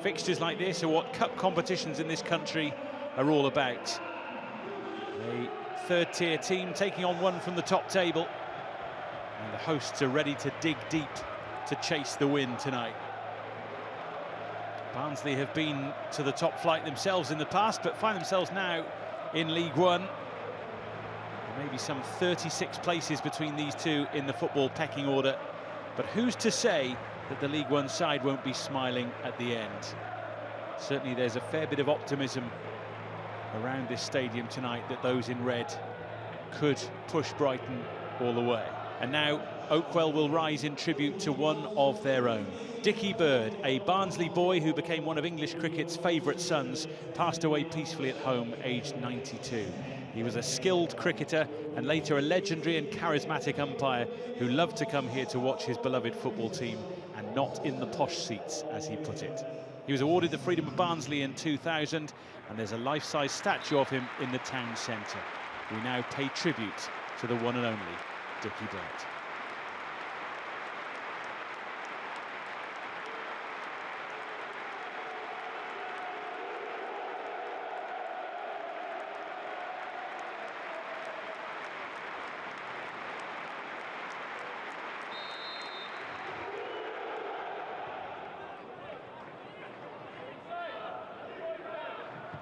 Fixtures like this are what cup competitions in this country are all about. A third-tier team taking on one from the top table, and the hosts are ready to dig deep to chase the win tonight. Barnsley have been to the top flight themselves in the past, but find themselves now in League One. There may be some 36 places between these two in the football pecking order, but who's to say that the League One side won't be smiling at the end? Certainly there's a fair bit of optimism around this stadium tonight that those in red could push Brighton all the way. And now Oakwell will rise in tribute to one of their own. Dickie Bird, a Barnsley boy who became one of English cricket's favourite sons, passed away peacefully at home, aged 92. He was a skilled cricketer and later a legendary and charismatic umpire who loved to come here to watch his beloved football team, and not in the posh seats, as he put it. He was awarded the Freedom of Barnsley in 2000, and there's a life-size statue of him in the town centre. We now pay tribute to the one and only Dickie Bird.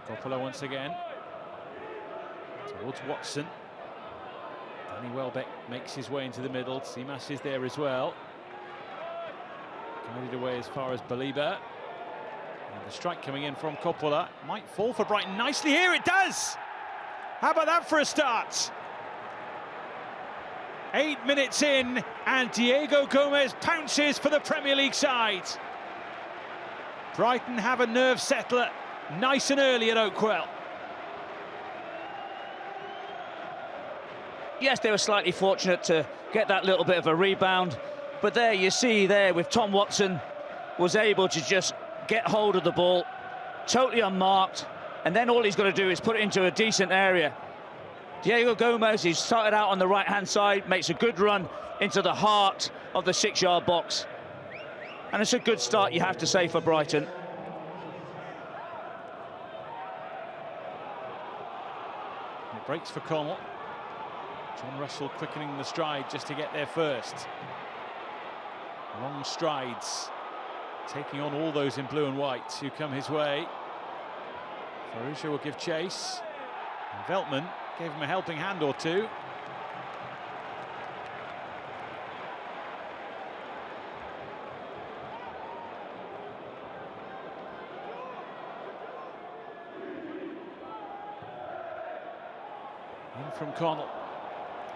Coppola once again towards Watson. Danny Welbeck makes his way into the middle. Seamas is there as well. Guided away as far as Baliba. And the strike coming in from Coppola might fall for Brighton nicely here. It does! How about that for a start? 8 minutes in, and Diego Gomez pounces for the Premier League side. Brighton have a nerve settler nice and early at Oakwell. Yes, they were slightly fortunate to get that little bit of a rebound, but there you see there with Tom Watson was able to just get hold of the ball totally unmarked, and then all he's got to do is put it into a decent area. Diego Gomez, he started out on the right hand side, makes a good run into the heart of the 6-yard box, and it's a good start, you have to say, for Brighton. It breaks for Connell. John Russell quickening the stride just to get there first. Long strides, taking on all those in blue and white who come his way. Farusha will give chase. And Veltman gave him a helping hand or two. In from Connell.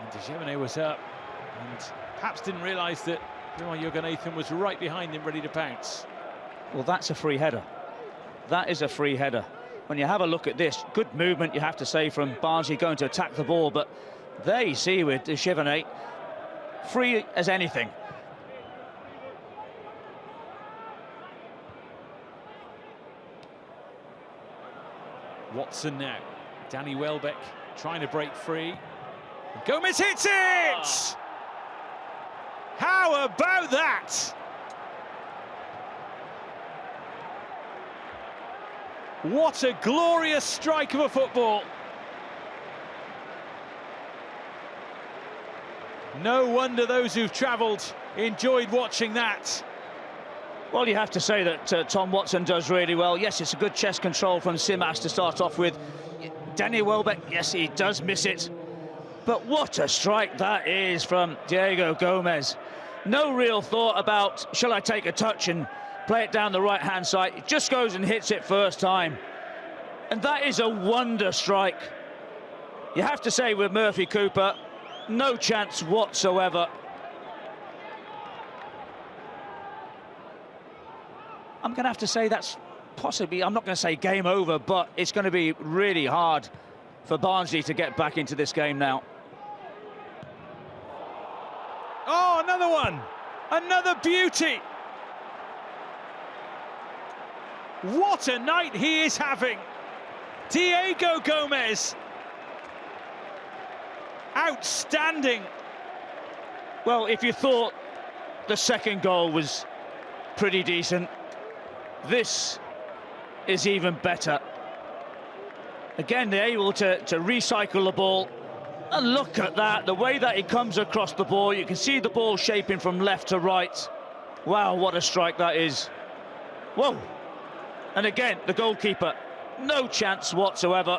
And Dejevenet was up, and perhaps didn't realise that Jurgen Nathan was right behind him, ready to pounce. Well, that's a free header. That is a free header. When you have a look at this, good movement, you have to say, from Barnsley going to attack the ball, but there you see with Dejevenet, free as anything. Watson now. Danny Welbeck trying to break free. Gomez hits it! How about that? What a glorious strike of a football. No wonder those who've travelled enjoyed watching that. Well, you have to say that Tom Watson does really well. Yes, it's a good chest control from Seamas to start off with. Danny Welbeck, yes, he does miss it. But what a strike that is from Diego Gomez. No real thought about, shall I take a touch and play it down the right-hand side? It just goes and hits it first time. And that is a wonder strike. You have to say with Murphy Cooper, no chance whatsoever. I'm going to have to say that's possibly, I'm not going to say game over, but it's going to be really hard for Barnsley to get back into this game now. Oh, another one! Another beauty! What a night he is having! Diego Gomez! Outstanding! Well, if you thought the second goal was pretty decent, this is even better. Again, they're able to recycle the ball. And look at that, the way that he comes across the ball. You can see the ball shaping from left to right. Wow, what a strike that is. Whoa. And again, the goalkeeper, no chance whatsoever.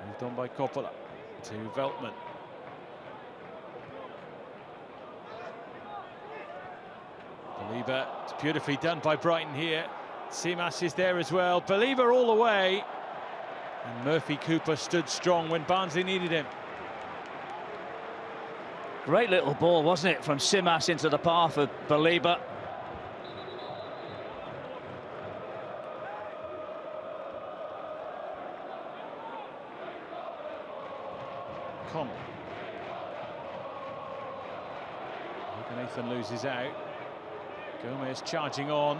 Moved on by Coppola to Veltman. Belieber, it's beautifully done by Brighton here. Simas is there as well. Belieber all the way. And Murphy Cooper stood strong when Barnsley needed him. Great little ball, wasn't it, from Simas into the path of Belieber. Nathan loses out. Gomez charging on.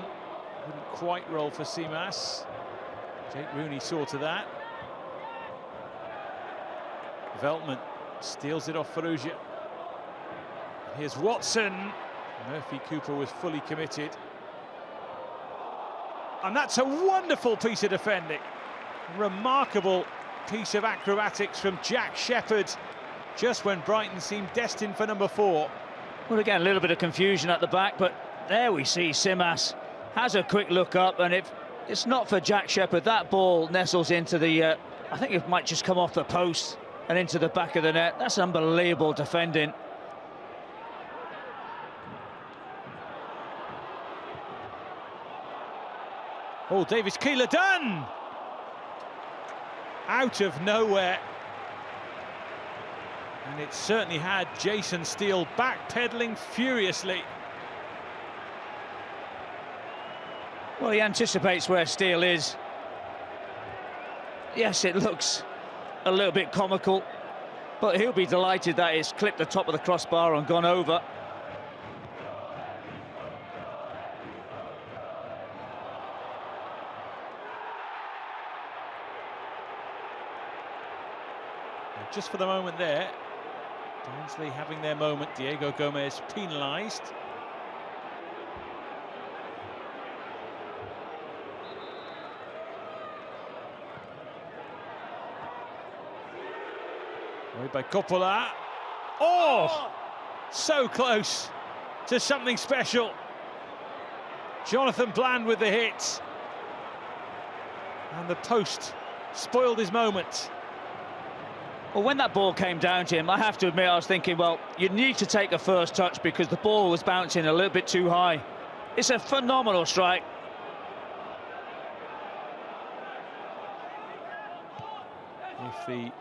Wouldn't quite roll for Simas. Jake Rooney saw to that. Veltman steals it off Ferrugia. Here's Watson. Murphy Cooper was fully committed. And that's a wonderful piece of defending. Remarkable piece of acrobatics from Jack Shepherd, just when Brighton seemed destined for number 4. Well, again, a little bit of confusion at the back, but there we see Simas has a quick look up, and if it's not for Jack Shepherd, that ball nestles into the, I think it might just come off the post and into the back of the net. That's unbelievable defending. Oh, Davis Keeler done! Out of nowhere. And it certainly had Jason Steele backpedaling furiously. Well, he anticipates where Steele is. Yes, it looks a little bit comical, but he'll be delighted that it's clipped the top of the crossbar and gone over. And just for the moment there, Barnsley having their moment. Diego Gomez penalised. Away by Coppola. Oh! So close to something special. Jonathan Bland with the hit. And the post spoiled his moment. Well, when that ball came down to him, I have to admit, I was thinking, well, you need to take a first touch because the ball was bouncing a little bit too high. It's a phenomenal strike. If the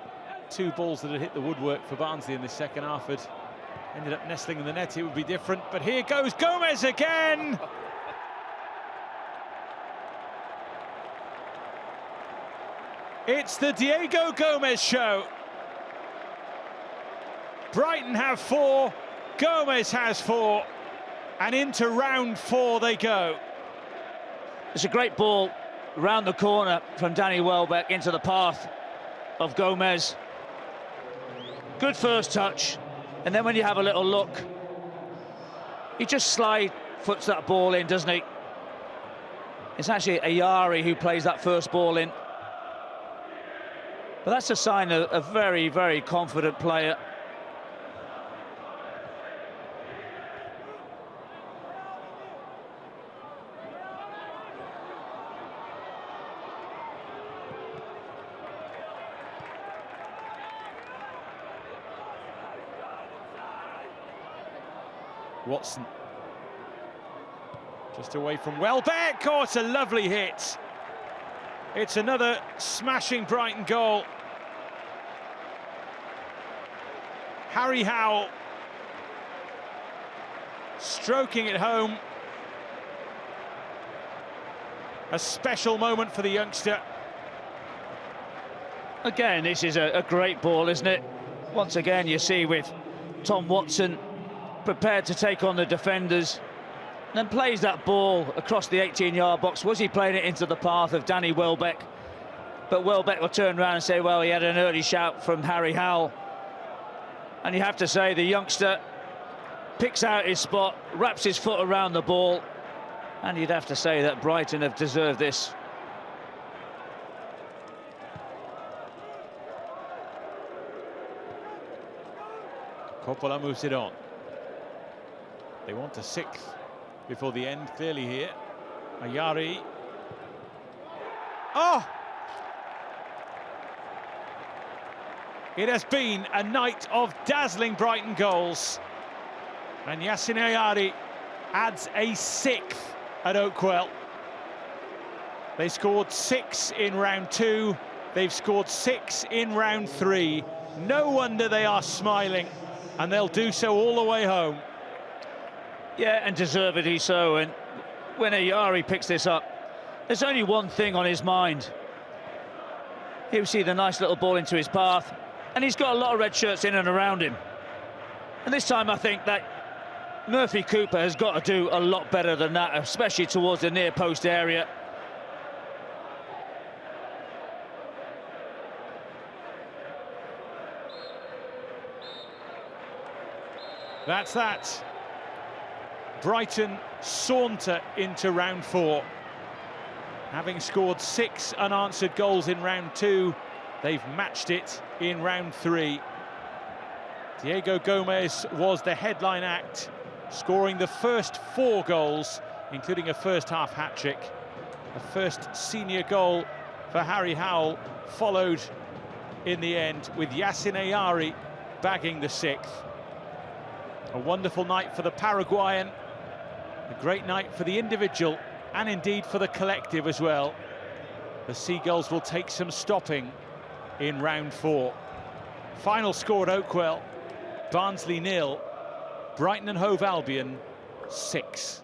2 balls that had hit the woodwork for Barnsley in the second half had ended up nestling in the net, it would be different. But here goes Gomez again. It's the Diego Gomez show. Brighton have 4, Gomez has 4, and into round 4 they go. It's a great ball round the corner from Danny Welbeck into the path of Gomez. Good first touch, and then when you have a little look, he just slide foots that ball in, doesn't he? It's actually Ayari who plays that first ball in. But that's a sign of a very, very confident player. Watson just away from Welbeck. Oh, it's a lovely hit. It's another smashing Brighton goal. Harry Howell stroking it home. A special moment for the youngster. Again, this is a great ball, isn't it? Once again, you see with Tom Watson prepared to take on the defenders, then plays that ball across the 18-yard box. Was he playing it into the path of Danny Welbeck? But Welbeck will turn around and say, well, he had an early shout from Harry Howell. And you have to say the youngster picks out his spot, wraps his foot around the ball, and you'd have to say that Brighton have deserved this. Coppola moves it on. They want a sixth before the end, clearly here. Ayari. Oh! It has been a night of dazzling Brighton goals. And Yassin Ayari adds a sixth at Oakwell. They scored 6 in round 2. They've scored 6 in round 3. No wonder they are smiling, and they'll do so all the way home. Yeah, and deservedly so. And when Ayari picks this up, there's only one thing on his mind. He'll see the nice little ball into his path, and he's got a lot of red shirts in and around him. And this time I think that Murphy Cooper has got to do a lot better than that, especially towards the near post area. That's that. Brighton saunter into round 4. Having scored 6 unanswered goals in round 2, they've matched it in round 3. Diego Gomez was the headline act, scoring the first 4 goals, including a first-half hat-trick. The first senior goal for Harry Howell followed in the end, with Yassin Ayari bagging the 6th. A wonderful night for the Paraguayan, a great night for the individual, and indeed for the collective as well. The Seagulls will take some stopping in round 4. Final score at Oakwell, Barnsley 0, Brighton and Hove Albion 6.